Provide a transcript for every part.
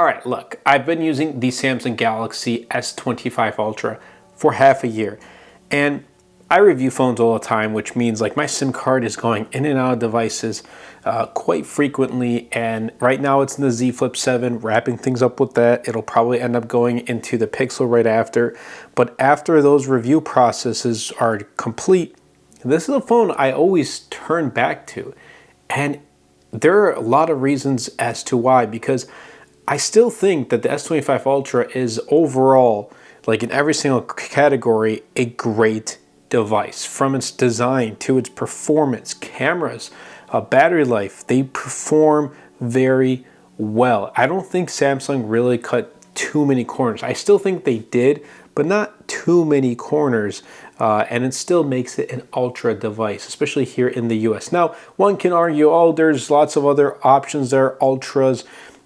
All right, look, I've been using the Samsung Galaxy S25 Ultra for half a year, and I review phones all the time, which means like my SIM card is going in and out of devices quite frequently, and right now it's in the Z Flip 7, wrapping things up with that. It'll probably end up going into the Pixel right after, but after those review processes are complete, this is a phone I always turn back to, and there are a lot of reasons as to why, because I still think that the S25 Ultra is overall, like in every single category, a great device. From its design to its performance, cameras, battery life, they perform very well. I don't think Samsung really cut too many corners. I still think they did, but not too many corners, and it still makes it an Ultra device, especially here in the US. Now, one can argue, oh, there's lots of other options there, Ultras,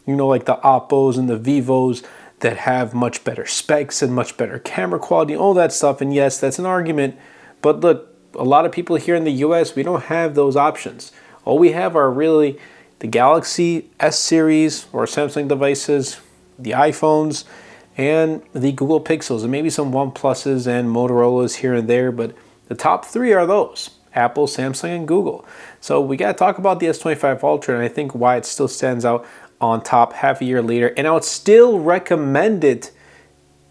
you know, like the Oppos and the Vivos that have much better specs and much better camera quality, all that stuff. And yes, that's an argument. But look, a lot of people here in the US, we don't have those options. All we have are really the Galaxy S series or Samsung devices, the iPhones, and the Google Pixels, and maybe some OnePluses and Motorola's here and there. But the top three are those: Apple, Samsung, and Google. So we got to talk about the S25 Ultra, and I think why it still stands out on top half a year later. And I would still recommend it,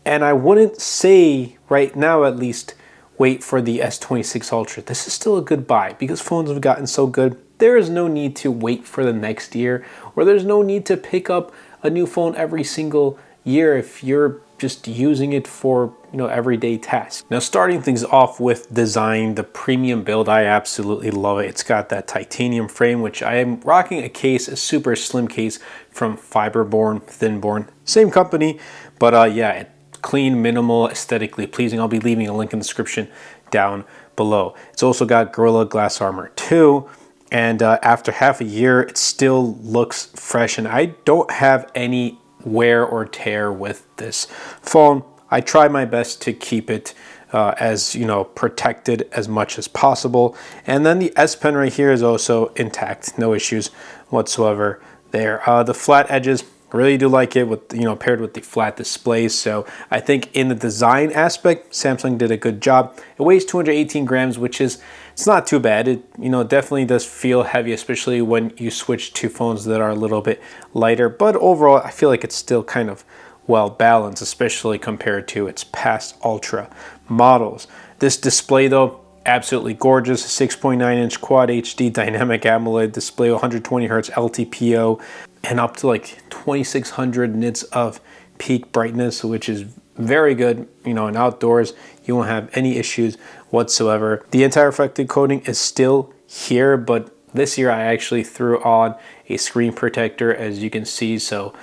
and I wouldn't say right now at least wait for the S26 Ultra. This is still a good buy because phones have gotten so good. There is no need to wait for the next year, or there's no need to pick up a new phone every single year if you're just using it for, you know, everyday tasks. Now, starting things off with design, the premium build, I absolutely love it. It's got that titanium frame, which I am rocking a case, a super slim case from Fiberborn, Thinborn, same company, but yeah, clean, minimal, aesthetically pleasing. I'll be leaving a link in the description down below. It's also got Gorilla Glass Armor 2, and after half a year, it still looks fresh, and I don't have any wear or tear with this phone. I try my best to keep it as, you know, protected as much as possible. And then the S Pen right here is also intact, no issues whatsoever there. The flat edges, really do like it with, you know, paired with the flat display. So I think in the design aspect, Samsung did a good job. It weighs 218 grams, which is, it's not too bad. It, you know, definitely does feel heavy, especially when you switch to phones that are a little bit lighter. But overall, I feel like it's still kind of well balanced, especially compared to its past Ultra models. This display though, absolutely gorgeous. 6.9-inch Quad HD dynamic AMOLED display, 120 Hz LTPO, and up to like 2600 nits of peak brightness, which is very good. You know, in outdoors, you won't have any issues whatsoever. The anti-reflective coating is still here, but this year I actually threw on a screen protector, as you can see. So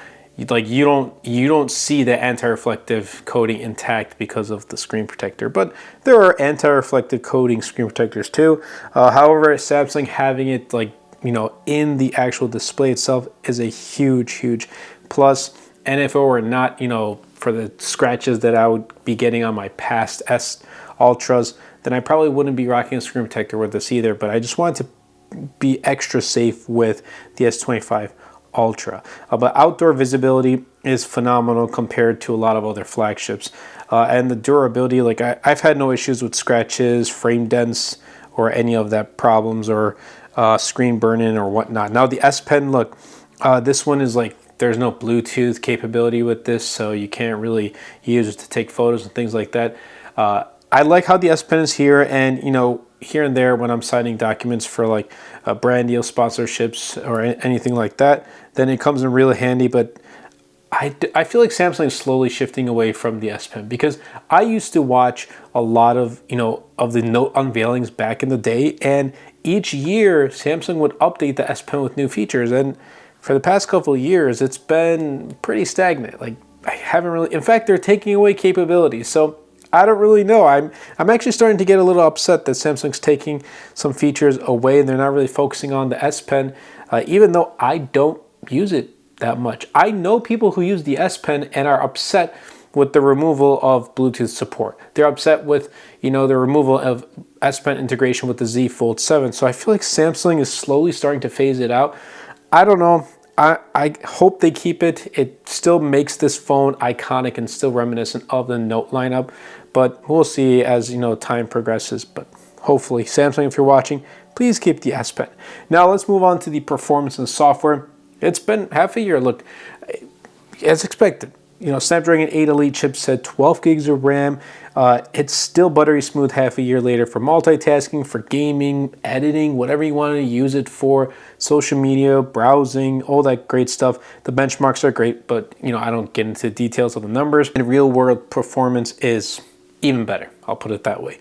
like you don't see the anti-reflective coating intact because of the screen protector, but there are anti-reflective coating screen protectors too. However, Samsung having it, like, you know, in the actual display itself is a huge plus. And if it were not, you know, for the scratches that I would be getting on my past S Ultras, then I probably wouldn't be rocking a screen protector with this either. But I just wanted to be extra safe with the S25 Ultra. But outdoor visibility is phenomenal compared to a lot of other flagships. And the durability, like I've had no issues with scratches, frame dents, or any of that problems, or screen burn-in or whatnot. Now the S Pen, look, this one is like, there's no Bluetooth capability with this, so you can't really use it to take photos and things like that. I like how the S Pen is here, and, you know, here and there when I'm signing documents for like brand deal sponsorships or anything like that, then it comes in really handy. But I feel like Samsung is slowly shifting away from the S Pen, because I used to watch a lot of, you know, of the Note unveilings back in the day, and each year Samsung would update the S Pen with new features, and for the past couple of years it's been pretty stagnant. Like, I haven't really, in fact, they're taking away capabilities. So I don't really know. I'm actually starting to get a little upset that Samsung's taking some features away and they're not really focusing on the S Pen, even though I don't use it that much. I know people who use the S Pen and are upset with the removal of Bluetooth support. They're upset with, you know, the removal of S Pen integration with the Z Fold 7. So I feel like Samsung is slowly starting to phase it out. I don't know. I hope they keep it. It still makes this phone iconic and still reminiscent of the Note lineup, but we'll see as, you know, time progresses. But hopefully, Samsung, if you're watching, please keep the S Pen. Now let's move on to the performance and software. It's been half a year. Look, as expected, you know, Snapdragon 8 Elite chipset, 12 gigs of RAM. It's still buttery smooth half a year later for multitasking, for gaming, editing, whatever you want to use it for, social media, browsing, all that great stuff. The benchmarks are great, but, you know, I don't get into details of the numbers. And real world performance is even better. I'll put it that way.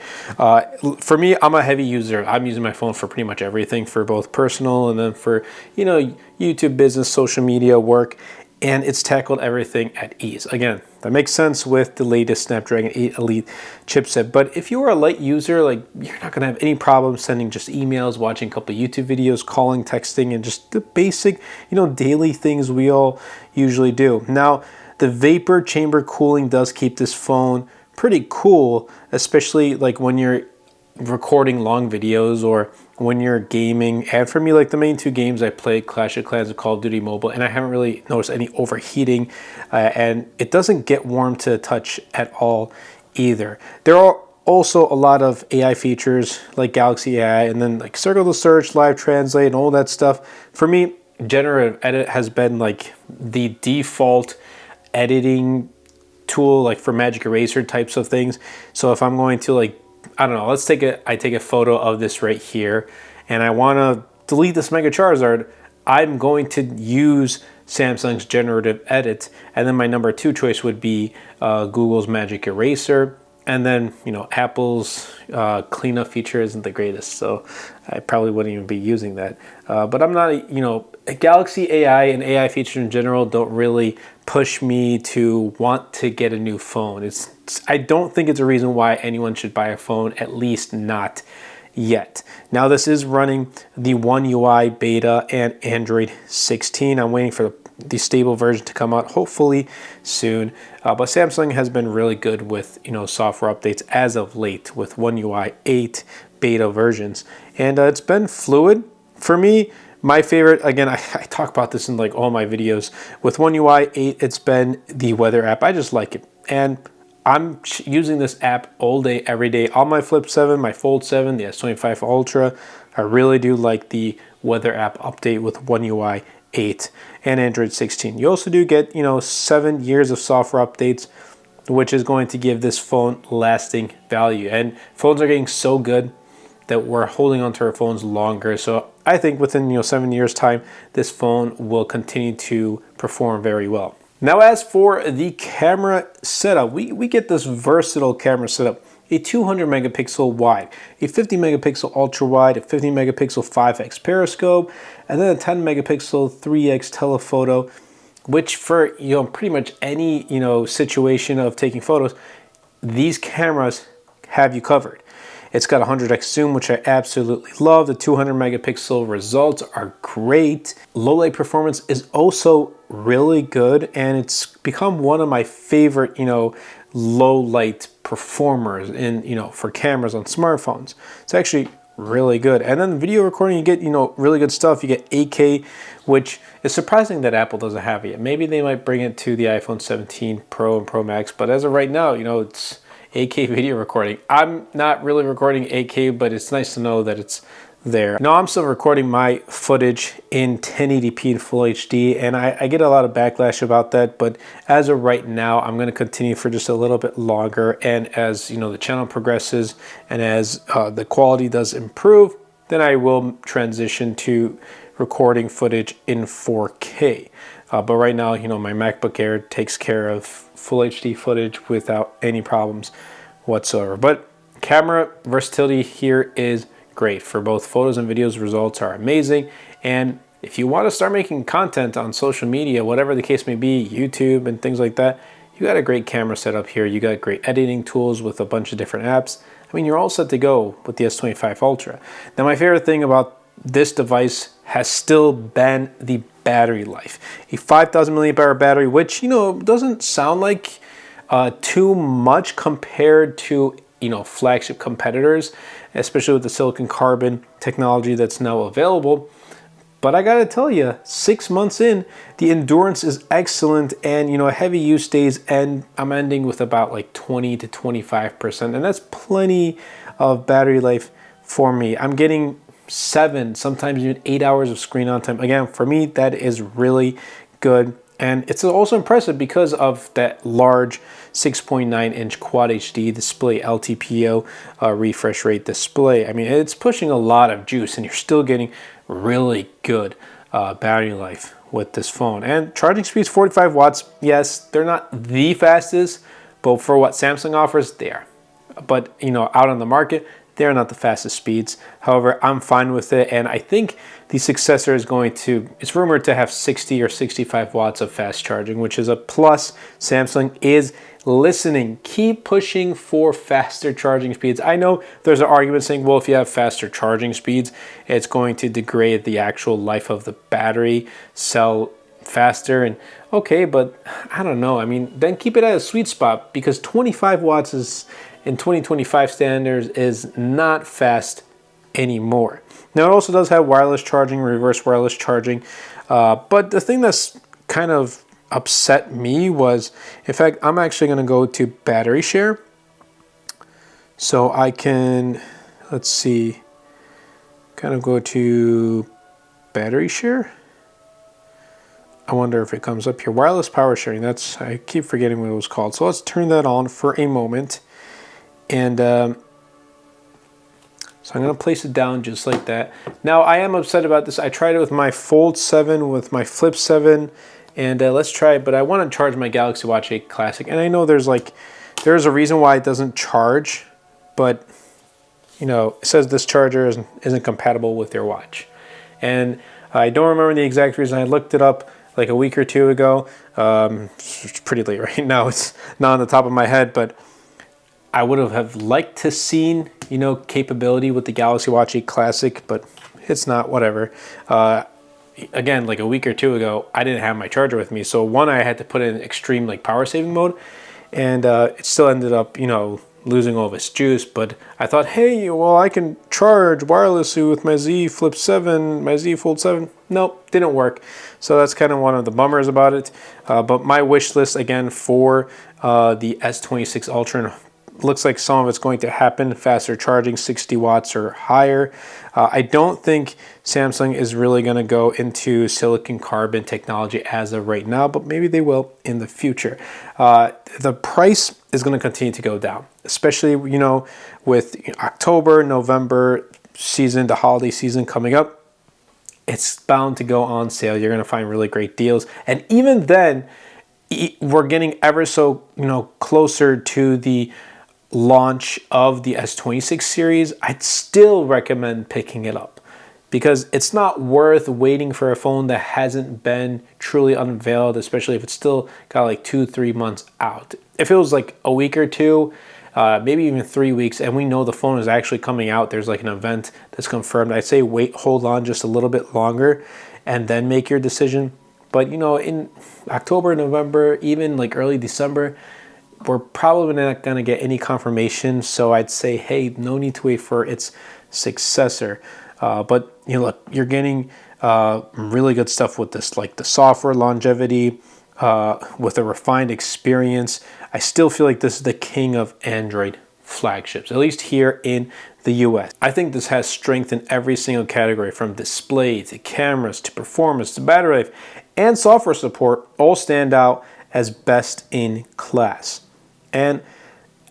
For me, I'm a heavy user. I'm using my phone for pretty much everything, for both personal and then for, you know, YouTube, business, social media, work. And it's tackled everything at ease. Again, that makes sense with the latest Snapdragon 8 Elite chipset. But if you are a light user, like, you're not gonna have any problem sending just emails, watching a couple of YouTube videos, calling, texting, and just the basic, you know, daily things we all usually do. Now, the vapor chamber cooling does keep this phone pretty cool, especially like when you're recording long videos or when you're gaming. And for me, like, the main two games I played, Clash of Clans and Call of Duty Mobile, and I haven't really noticed any overheating, and it doesn't get warm to the touch at all either. There are also a lot of AI features like Galaxy AI, and then like circle to search, live translate, and all that stuff. For me, generative edit has been like the default editing tool, like for Magic Eraser types of things. So if I'm going to, like, I don't know, let's take I take a photo of this right here and I want to delete this Mega Charizard, I'm going to use Samsung's generative edit, and then my number 2 choice would be Google's Magic Eraser. And then, you know, Apple's cleanup feature isn't the greatest, so I probably wouldn't even be using that. But I'm not, you know, Galaxy AI and AI features in general don't really push me to want to get a new phone. I don't think it's a reason why anyone should buy a phone, at least not yet. Now, this is running the One UI beta and Android 16. I'm waiting for the stable version to come out, hopefully soon. But Samsung has been really good with, you know, software updates as of late with One UI 8 beta versions, and it's been fluid. For me, my favorite, again, I talk about this in like all my videos, with One UI 8, it's been the weather app. I just like it, and I'm using this app all day, every day on my Flip 7, my Fold 7, the S25 Ultra. I really do like the weather app update with One UI 8 and Android 16. You also do get, you know, 7 years of software updates, which is going to give this phone lasting value. And phones are getting so good that we're holding onto our phones longer. So I think within, you know, 7 years time, this phone will continue to perform very well. Now, as for the camera setup, we get this versatile camera setup. A 200 megapixel wide, a 50 megapixel ultra wide, a 50 megapixel 5x periscope, and then a 10 megapixel 3x telephoto, which for, you know, pretty much any, you know, situation of taking photos, these cameras have you covered. It's got 100x zoom, which I absolutely love. The 200 megapixel results are great. Low light performance is also really good, and it's become one of my favorite, you know, low light performers in, you know, for cameras on smartphones. It's actually really good. And then video recording, you get, you know, really good stuff. You get 8K, which is surprising that Apple doesn't have it yet. Maybe they might bring it to the iPhone 17 Pro and Pro Max, but as of right now, you know, it's 8K video recording. I'm not really recording 8K, but it's nice to know that it's there. Now, I'm still recording my footage in 1080p and Full HD, and I get a lot of backlash about that, but as of right now, I'm going to continue for just a little bit longer, and as, you know, the channel progresses and as the quality does improve, then I will transition to recording footage in 4K. But right now, you know, my MacBook Air takes care of Full HD footage without any problems whatsoever. But camera versatility here is great for both photos and videos. Results are amazing. And if you want to start making content on social media, whatever the case may be, YouTube and things like that, you got a great camera setup here. You got great editing tools with a bunch of different apps. I mean, you're all set to go with the S25 Ultra. Now, my favorite thing about this device has still been the battery life. A 5,000 milliamp hour battery, which, you know, doesn't sound like too much compared to, you know, flagship competitors, especially with the silicon carbon technology that's now available. But I gotta tell you, 6 months in, the endurance is excellent, and heavy use days, and I'm ending with about like 20 to 25%, and that's plenty of battery life for me. I'm getting 7, sometimes even 8 hours of screen on time. Again, for me, that is really good. And it's also impressive because of that large 6.9-inch Quad HD display, LTPO refresh rate display. I mean, it's pushing a lot of juice, and you're still getting really good battery life with this phone. And charging speeds, 45 watts. Yes, they're not the fastest, but for what Samsung offers, they are. But, out on the market, they're not the fastest speeds. However, I'm fine with it, and I think the successor is it's rumored to have 60 or 65 watts of fast charging, which is a plus. Samsung is listening. Keep pushing for faster charging speeds. I know there's an argument saying, well, if you have faster charging speeds, it's going to degrade the actual life of the battery cell faster. And okay, but I don't know. I mean, then keep it at a sweet spot, because 25 watts is, in 2025 standards, is not fast anymore. Now, it also does have wireless charging, reverse wireless charging, but the thing that's kind of upset me was, in fact, I'm actually going to go to battery share, so I can, let's see, kind of go to battery share. I wonder if it comes up here. Wireless power sharing, I keep forgetting what it was called. So let's turn that on for a moment. And so I'm going to place it down just like that. Now, I am upset about this. I tried it with my Fold 7, with my Flip 7, and let's try it. But I want to charge my Galaxy Watch 8 Classic. And I know there's a reason why it doesn't charge, but it says this charger isn't compatible with your watch. And I don't remember the exact reason. I looked it up like a week or two ago. It's pretty late right now. It's not on the top of my head, but I would have liked to seen, capability with the Galaxy Watch 8 Classic, but it's not, whatever. Again, like a week or two ago, I didn't have my charger with me. So one, I had to put it in extreme power saving mode, and it still ended up, losing all of its juice. But I thought, hey, well, I can charge wirelessly with my Z Flip 7, my Z Fold 7. Nope, didn't work. So that's kind of one of the bummers about it. But my wish list, again, for the S26 Ultra, looks like some of it's going to happen. Faster charging, 60 watts or higher. I don't think Samsung is really going to go into silicon carbon technology as of right now, but maybe they will in the future. The price is going to continue to go down, especially with October, November season, the holiday season coming up. It's bound to go on sale. You're going to find really great deals, and even then, we're getting ever so closer to the launch of the S26 series. I'd still recommend picking it up, because it's not worth waiting for a phone that hasn't been truly unveiled, especially if it's still got like 2-3 months out. If it was like a week or two, maybe even 3 weeks, and we know the phone is actually coming out, there's like an event that's confirmed, I'd say hold on just a little bit longer and then make your decision. But in October, November, even like early December, we're probably not going to get any confirmation. So I'd say, hey, no need to wait for its successor. But look, you're getting really good stuff with this, like the software longevity, with a refined experience. I still feel like this is the king of Android flagships, at least here in the US. I think this has strength in every single category, from display to cameras to performance to battery life and software support, all stand out as best in class. And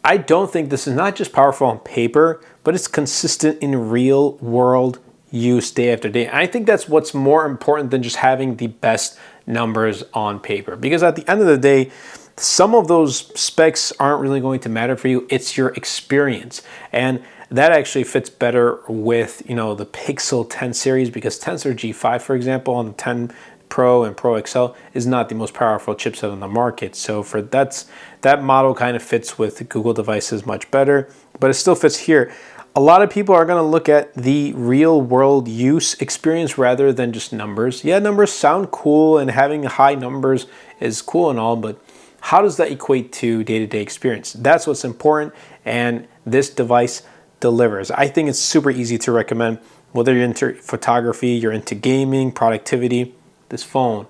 I don't think this is not just powerful on paper, but it's consistent in real world use day after day. And I think that's what's more important than just having the best numbers on paper, because at the end of the day, some of those specs aren't really going to matter for you. It's your experience. And that actually fits better with, the Pixel 10 series, because Tensor G5, for example, on the 10 Pro and Pro XL is not the most powerful chipset on the market. So that model kind of fits with Google devices much better, but it still fits here. A lot of people are going to look at the real world use experience rather than just numbers. Yeah, numbers sound cool, and having high numbers is cool and all, but how does that equate to day-to-day experience? That's what's important, and this device delivers. I think it's super easy to recommend. Whether you're into photography, you're into gaming, productivity, this phone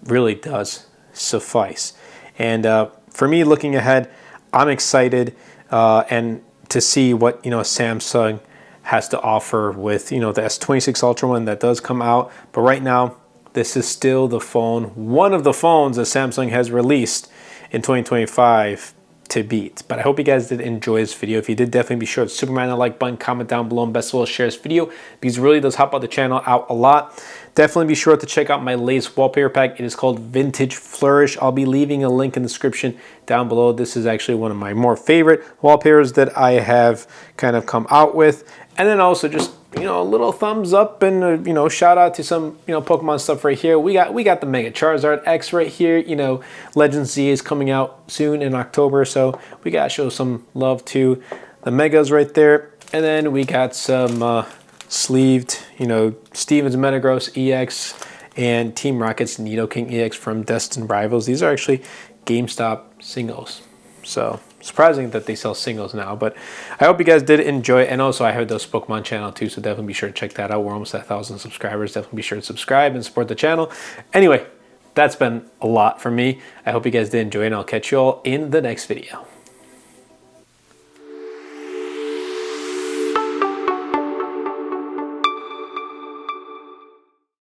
really does suffice. And for me, looking ahead, I'm excited and to see what Samsung has to offer with the S26 Ultra one that does come out. But right now, this is still the phone, one of the phones that Samsung has released in 2025 to beat. But I hope you guys did enjoy this video. If you did, definitely be sure to superman the like button, comment down below, and best of all, share this video because it really does help out the channel out a lot. Definitely be sure to check out my latest wallpaper pack. It is called Vintage Flourish. I'll be leaving a link in the description down below. This is actually one of my more favorite wallpapers that I have kind of come out with. And then also just a little thumbs up and shout out to some Pokemon stuff right here. We got the Mega Charizard X right here. Legends Z is coming out soon in October, so we gotta show some love to the Megas right there. And then we got some sleeved Stevens Metagross EX and Team Rocket's Nidoking EX from Destined Rivals. These are actually GameStop singles, so surprising that they sell singles now. But I hope you guys did enjoy it. And also I have those Pokemon channel too, so definitely be sure to check that out. We're almost at 1,000 subscribers. Definitely be sure to subscribe and support the channel. Anyway, that's been a lot for me. I hope you guys did enjoy, and I'll catch you all in the next video.